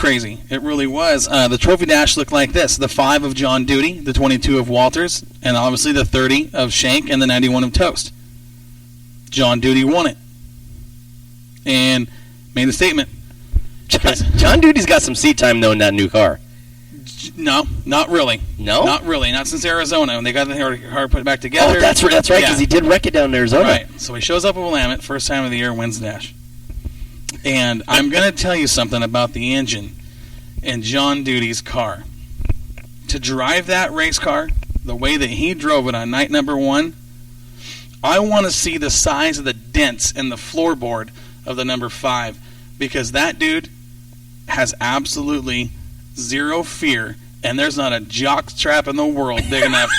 crazy. It really was. The trophy dash looked like this: the 5 of John Duty, the 22 of Walters, and obviously the 30 of Shank and the 91 of Toast. John Duty won it and made a statement. John Duty's got some seat time, though, in that new car. No, not really. No? Not really. Not since Arizona when they got the car put back together. Oh, that's right, because he did wreck it down in Arizona. Right. So he shows up with Willamette, first time of the year, wins the dash. And I'm going to tell you something about the engine in John Duty's car. To drive that race car the way that he drove it on night number 1, I want to see the size of the dents in the floorboard of the number 5, because that dude has absolutely zero fear, and there's not a jock strap in the world big enough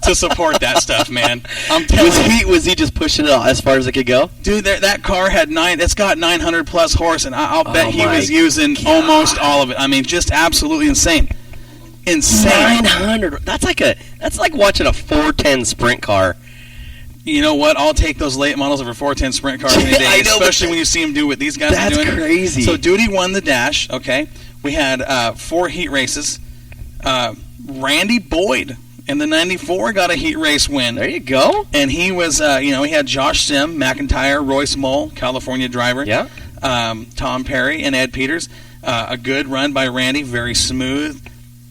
to support that stuff, man. I'm telling you. Was he just pushing it as far as it could go? Dude, that car had it's got 900 plus horse, and I'll bet he was using God. almost all of it. I mean, just absolutely insane. 900. That's like watching a 410 sprint car. You know what? I'll take those late models over 410 sprint cars any day, I know, especially when you see them do what these guys are doing. That's crazy. So Duty won the dash, okay? We had 4 heat races. Randy Boyd in the 94 got a heat race win. There you go. And he was, he had Josh Sim, McIntyre, Royce Moll, California driver. Yeah. Tom Perry and Ed Peters. A good run by Randy, very smooth.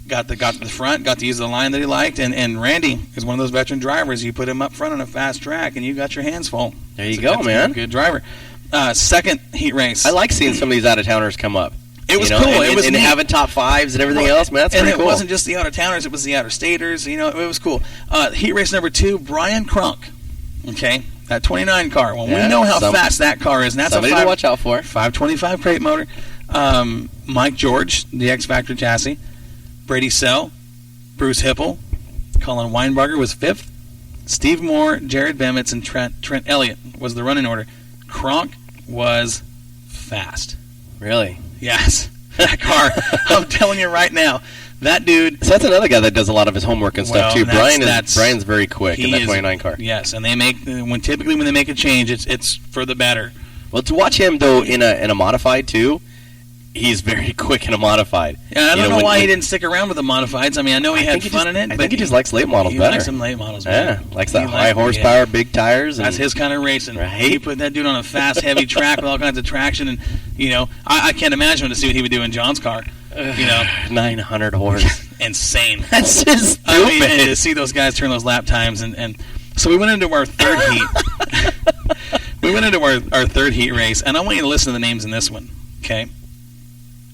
Got to the front, got to use the line that he liked, and Randy is one of those veteran drivers. You put him up front on a fast track, and you got your hands full. There you go, man. Good driver. Second heat race. I like seeing some of these out-of-towners come up. It was cool. And having top 5s and everything else, man. That's pretty cool. And it wasn't just the out-of-towners; it was the out-of-staters. It was cool. Heat race number 2, Brian Cronk. Okay, that 29 car. Well, we know how fast that car is, and that's somebody to watch out for. 525 crate motor. Mike George, the X Factor chassis. Brady Sell, Bruce Hipple, Colin Weinbarger was 5th. Steve Moore, Jared Bemitz, and Trent Elliott was the running order. Cronk was fast. Really? Yes. That car, I'm telling you right now, that dude... So that's another guy that does a lot of his homework and stuff, too. Brian's very quick in that 29 car. Yes, and typically when they make a change, it's for the better. Well, to watch him, though, in a modified, too, he's very quick in a modified. Yeah, I don't know why he didn't stick around with the modifieds. I mean, I know he had fun in it, but I think he just likes late models better. He likes some late models better. Yeah, likes that high horsepower, big tires. That's his kind of racing. Right? He put that dude on a fast, heavy track with all kinds of traction, and I can't imagine to see what he would do in John's car. 900 horse. Insane. That's just stupid. I mean, and to see those guys turn those lap times, and so we went into our third heat. We went into our third heat race, and I want you to listen to the names in this one, okay?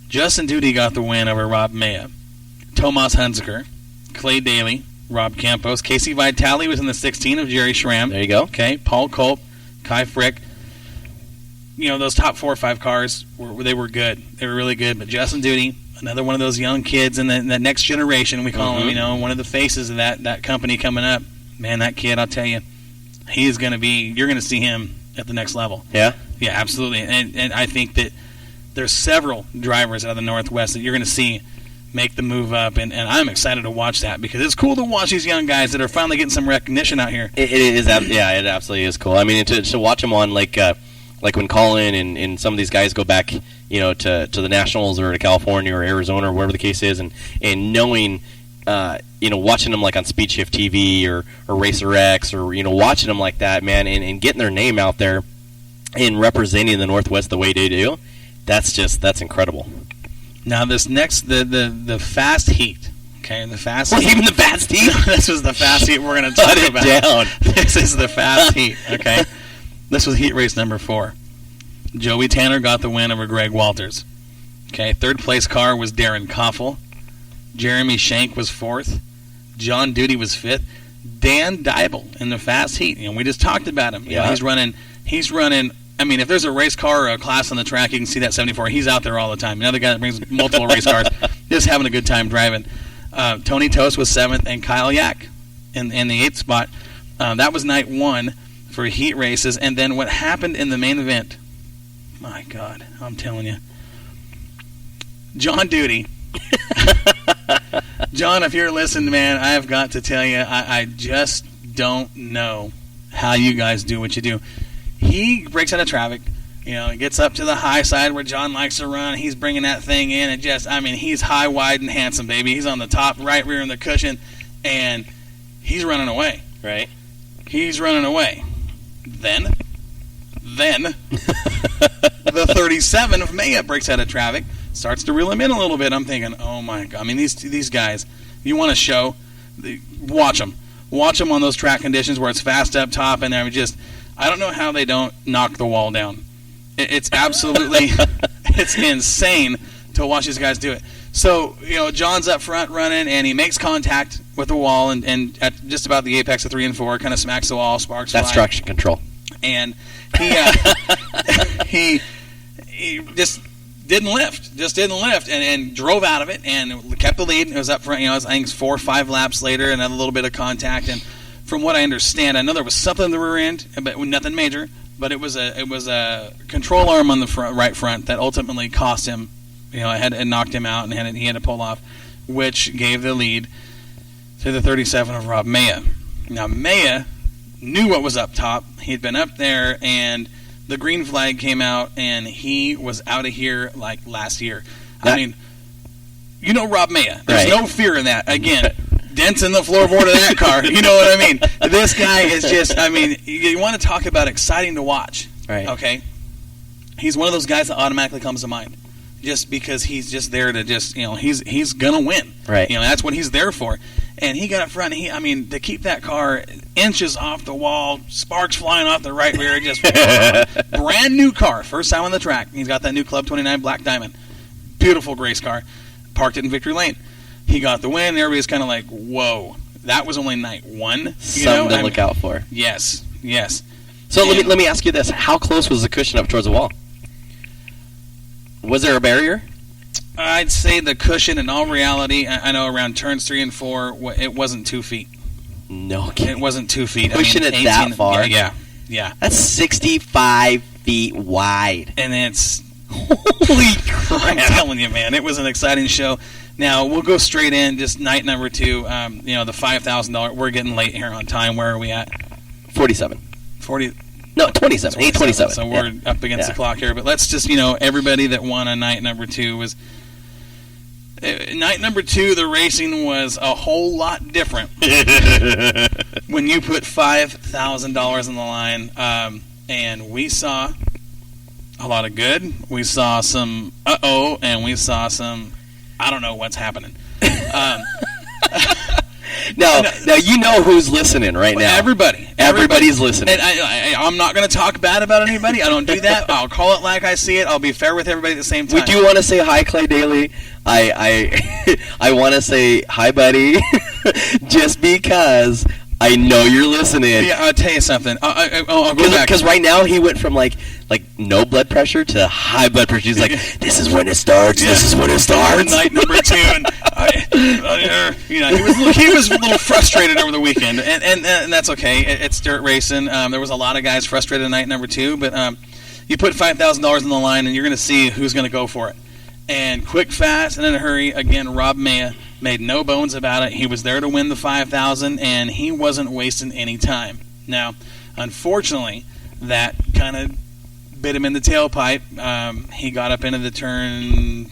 Justin Duty got the win over Rob Maya. Tomas Hunziker, Clay Daly, Rob Campos. Casey Vitale was in the 16 of Jerry Schramm. There you go. Okay, Paul Culp, Kai Frick. Those top 4 or 5 cars, they were good. They were really good. But Justin Duty, another one of those young kids in that next generation, we call him, one of the faces of that company coming up. Man, that kid, I'll tell you, you're going to see him at the next level. Yeah? Yeah, absolutely. And I think that there's several drivers out of the Northwest that you're going to see make the move up, and I'm excited to watch that because it's cool to watch these young guys that are finally getting some recognition out here. It is, yeah, it absolutely is cool. I mean, to watch them on like when Colin and some of these guys go back, to the Nationals or to California or Arizona or wherever the case is, and knowing, watching them like on Speed Shift TV or Racer X or watching them like that, man, and getting their name out there and representing the Northwest the way they do. That's incredible. Now this next the fast heat, okay, the fast heat. Even the fast heat. This was the fast heat we're going to talk about. Down. This is the fast heat, okay. This was heat race number 4. Joey Tanner got the win over Greg Walters. Okay, third place car was Darren Koffel. Jeremy Shank was 4th. John Duty was 5th. Dan Dybel in the fast heat. We just talked about him. Yeah. He's running. I mean, if there's a race car or a class on the track, you can see that 74. He's out there all the time. Another guy that brings multiple race cars, just having a good time driving. Tony Tost was 7th, and Kyle Yack in the 8th spot. That was night 1 for heat races. And then what happened in the main event, my God, I'm telling you. John Duty. John, if you're listening, man, I have got to tell you, I just don't know how you guys do what you do. He breaks out of traffic, You know, it gets up to the high side where John likes to run. He's bringing that thing in, and he's high, wide, and handsome, baby. He's on the top right rear in the cushion, and he's running away. Right. He's running away. Then the 37 of Maya breaks out of traffic, starts to reel him in a little bit. I'm thinking, oh my God. I mean, these guys, you want to show, watch them. Watch them on those track conditions where it's fast up top, and I don't know how they don't knock the wall down. It's absolutely, it's insane to watch these guys do it. So, you know, John's up front running, and he makes contact with the wall, and at just about the apex of 3 and 4, kind of smacks the wall, sparks fly. That's traction control. And he just didn't lift, and drove out of it, and kept the lead. It was up front, you know, I think it's 4 or 5 laps later, and had a little bit of contact. And from what I understand, I know there was something in the rear end, but nothing major. But it was a control arm on the right front that ultimately cost him. You know, it knocked him out, and he had to pull off, which gave the lead to the 37 of Rob Maya. Now, Maya knew what was up top. He'd been up there, and the green flag came out, and he was out of here like last year. I mean, you know Rob Maya. There's no fear in that. Again, dents in the floorboard of that car. You know what I mean? This guy is just, I mean, you want to talk about exciting to watch. Right. Okay? He's one of those guys that automatically comes to mind. Just because he's just there to just, you know, he's going to win. Right. You know, that's what he's there for. And he got up front, and to keep that car inches off the wall, sparks flying off the right rear, just brand new car, first time on the track. He's got that new Club 29 Black Diamond. Beautiful race car. Parked it in Victory Lane. He got the win, and everybody's kind of like, whoa, that was only night 1. Something to look out for. Yes. So let me ask you this. How close was the cushion up towards the wall? Was there a barrier? I'd say the cushion, in all reality, I know around turns 3 and 4, it wasn't 2 feet. No kidding. It wasn't 2 feet. Pushing it that far? Yeah. That's 65 feet wide. And it's... Holy crap. I'm telling you, man, it was an exciting show. Now, we'll go straight in, just night number 2, you know, the $5,000. We're getting late here on time. Where are we at? 47. 40... No, 27. 8:27. So we're up against the clock here. But let's just, you know, everybody that won on night number 2 was... Night number 2, the racing was a whole lot different when you put $5,000 on the line. And we saw a lot of good. We saw some uh-oh, and we saw some I don't know what's happening. Now you know who's listening right now. Everybody's listening. And I'm not going to talk bad about anybody. I don't do that. I'll call it like I see it. I'll be fair with everybody at the same time. We do want to say hi, Clay Daly. I want to say hi, buddy, just because I know you're listening. Yeah, I'll tell you something. I'll go back. Because right now he went from like no blood pressure to high blood pressure. He's like, this is when it starts. Yeah. This is when it starts. Night number 2, and you know, he was a little frustrated over the weekend, and that's okay. It's dirt racing. There was a lot of guys frustrated night number 2, but you put $5,000 on the line, and you're going to see who's going to go for it. And quick, fast, and in a hurry. Again, Rob Maya made no bones about it. He was there to win the $5,000, and he wasn't wasting any time. Now, unfortunately, that kind of bit him in the tailpipe. He got up into the turns.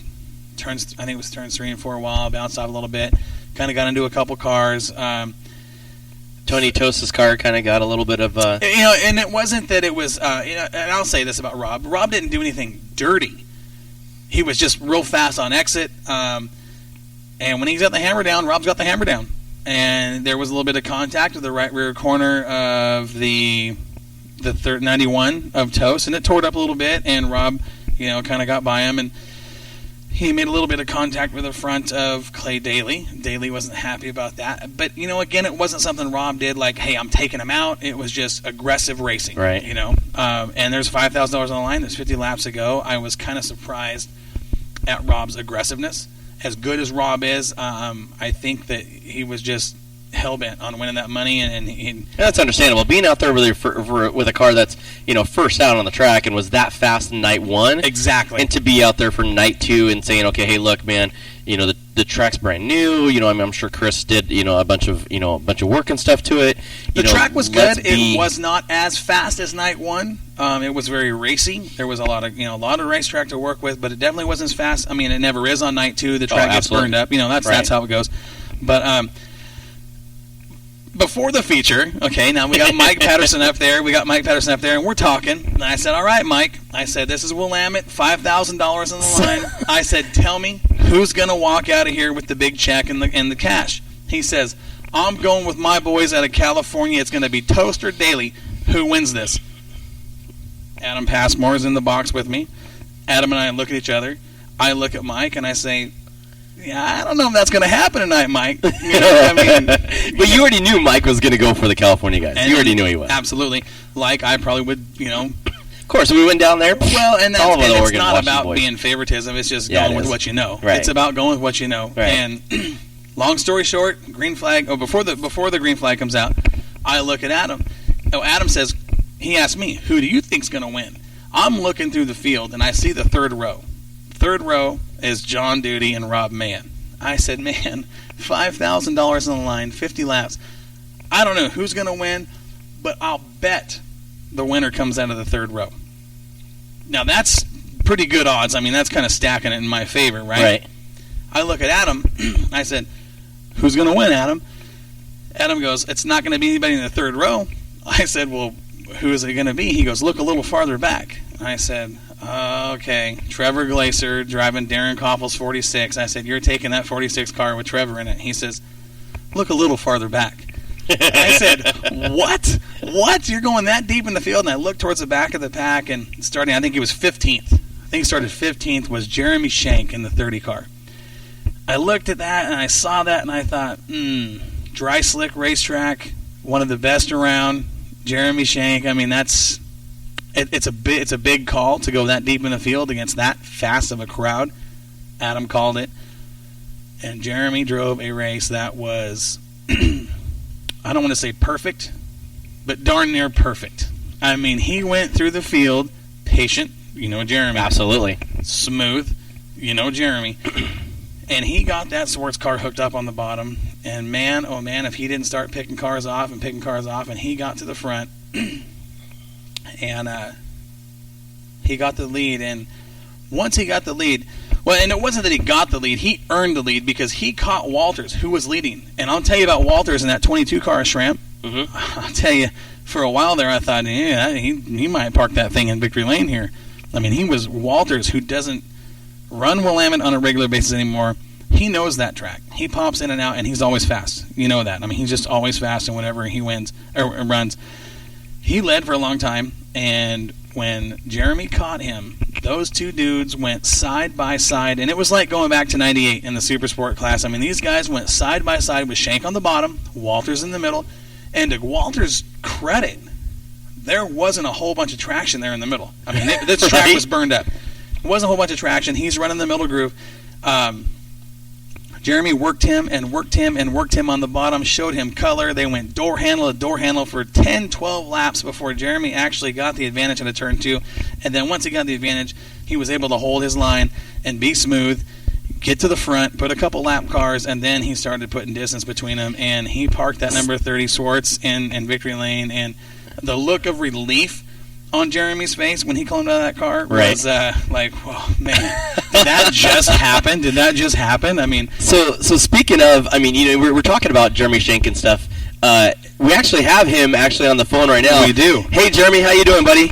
I think it was turns 3 and 4 a while, bounced off a little bit, kind of got into a couple cars. Tony Tosa's car kind of got a little bit of you know, and it wasn't that it was you know, and I'll say this about Rob. Rob didn't do anything dirty. He was just real fast on exit. And when he's got the hammer down, Rob's got the hammer down. And there was a little bit of contact with the right rear corner of the 91 of Toast, and it tore it up a little bit, and Rob, you know, kind of got by him, and he made a little bit of contact with the front of Clay Daly. Daly wasn't happy about that. But, you know, again, it wasn't something Rob did like, hey, I'm taking him out. It was just aggressive racing. Right. You know, and there's $5,000 on the line. There's 50 laps to go. I was kind of surprised at Rob's aggressiveness. As good as Rob is, I think that he was just hell-bent on winning that money, and that's understandable. Being out there with a car that's, you know, first out on the track and was that fast in night 1, exactly, and to be out there for night 2 and saying, okay, hey, look, man, you know, the track's brand new. I'm sure Chris did a bunch of work and stuff to it. The track was good. It was not as fast as night one. It was very racy. There was a lot of racetrack to work with, but it definitely wasn't as fast. I mean, it never is on night two. The track gets burned up. That's how it goes. But before the feature, okay, now we got Mike Patterson up there. And we're talking. And I said, all right, Mike. I said, this is Willamette, $5,000 on the line. I said, tell me who's going to walk out of here with the big check and the cash. He says, I'm going with my boys out of California. It's going to be Toaster Daily. Who wins this? Adam Passmore's in the box with me. Adam and I look at each other. I look at Mike and I say, yeah, I don't know if that's going to happen tonight, Mike. But you already knew Mike was going to go for the California guys. You already knew he was. Absolutely. Like I probably would, Of course, we went down there. Well, and it's not about being favoritism. It's just going with what you know. Right. It's about going with what you know. Right. And long story short, green flag. Oh, before the green flag comes out, I look at Adam. Oh, Adam says, he asked me, who do you think's going to win? I'm looking through the field, and I see the third row. Third row is John Duty and Rob Mann. I said, man, $5,000 on the line, 50 laps. I don't know who's going to win, but I'll bet the winner comes out of the third row. Now, that's pretty good odds. I mean, that's kind of stacking it in my favor, right? Right. I look at Adam. I said, who's going to win, Adam? Adam goes, it's not going to be anybody in the third row. I said, well, who is it going to be? He goes, look a little farther back. I said, okay, Trevor Glaser driving Darren Koppel's 46. I said, you're taking that 46 car with Trevor in it. He says, look a little farther back. I said, what? What? You're going that deep in the field? And I looked towards the back of the pack, and starting, I think he was 15th. I think he started 15th, was Jeremy Shank in the 30 car. I looked at that, and I saw that, and I thought, dry slick racetrack, one of the best around, Jeremy Shank. I mean, it's a big call to go that deep in the field against that fast of a crowd. Adam called it, and Jeremy drove a race that was, I don't want to say perfect, but darn near perfect. I mean, he went through the field patient, Jeremy. Absolutely. Smooth, Jeremy. And he got that sports car hooked up on the bottom, and man, oh man, if he didn't start picking cars off, and he got to the front, and he got the lead, and once he got the lead, well, and it wasn't that he got the lead, he earned the lead because he caught Walters, who was leading. And I'll tell you about Walters in that 22 car Shrimp. Mm-hmm. I'll tell you, for a while there, I thought, yeah, he might park that thing in Victory Lane here. I mean, he was Walters, who doesn't run Willamette on a regular basis anymore. He knows that track. He pops in and out, and he's always fast. You know that. I mean, he's just always fast, and whenever he wins or runs, he led for a long time. And when Jeremy caught him, those two dudes went side by side, and it was like going back to '98 in the Super Sport class. I mean, these guys went side by side with Shank on the bottom, Walters in the middle, and to Walters' credit, there wasn't a whole bunch of traction there in the middle. I mean, this track was burned up. It wasn't a whole bunch of traction. He's running the middle groove. Jeremy worked him on the bottom, showed him color. They went door handle to door handle for 10, 12 laps before Jeremy actually got the advantage in a turn two. And then once he got the advantage, he was able to hold his line and be smooth, get to the front, put a couple lap cars, and then he started putting distance between them. And he parked that number 30 Swartz in Victory Lane. And the look of relief on Jeremy's face when he climbed out of that car was like, oh, man, did that just happen? I mean, so speaking of, I mean, we're talking about Jeremy Shank and stuff. We actually have him on the phone right now. We do. Hey, Jeremy, how you doing, buddy?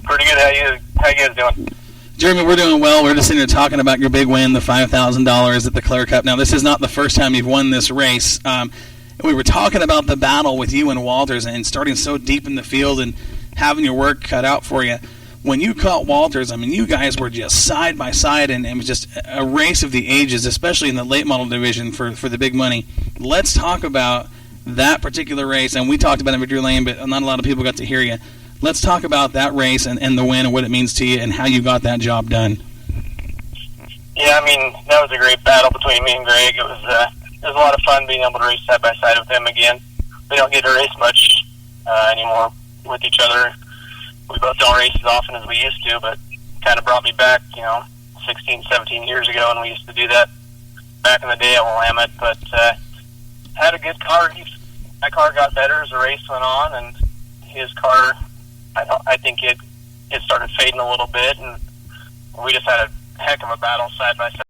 Pretty good. How you guys doing? Jeremy, we're doing well. We're just sitting here talking about your big win, the $5,000 at the Clare Cup. Now, this is not the first time you've won this race. We were talking about the battle with you and Walters and starting so deep in the field and having your work cut out for you. When you caught Walters, I mean, you guys were just side by side, and it was just a race of the ages, especially in the late model division for the big money. Let's talk about that particular race, and we talked about it in Victory Lane, but not a lot of people got to hear you. Let's talk about that race and the win and what it means to you and how you got that job done. Yeah, I mean, that was a great battle between me and Greg. It was a lot of fun being able to race side by side with him again. We don't get to race much anymore with each other. We both don't race as often as we used to, but kind of brought me back, 16, 17 years ago, and we used to do that back in the day at Willamette, but had a good car. My car got better as the race went on, and his car, I think it started fading a little bit, and we just had a heck of a battle side by side.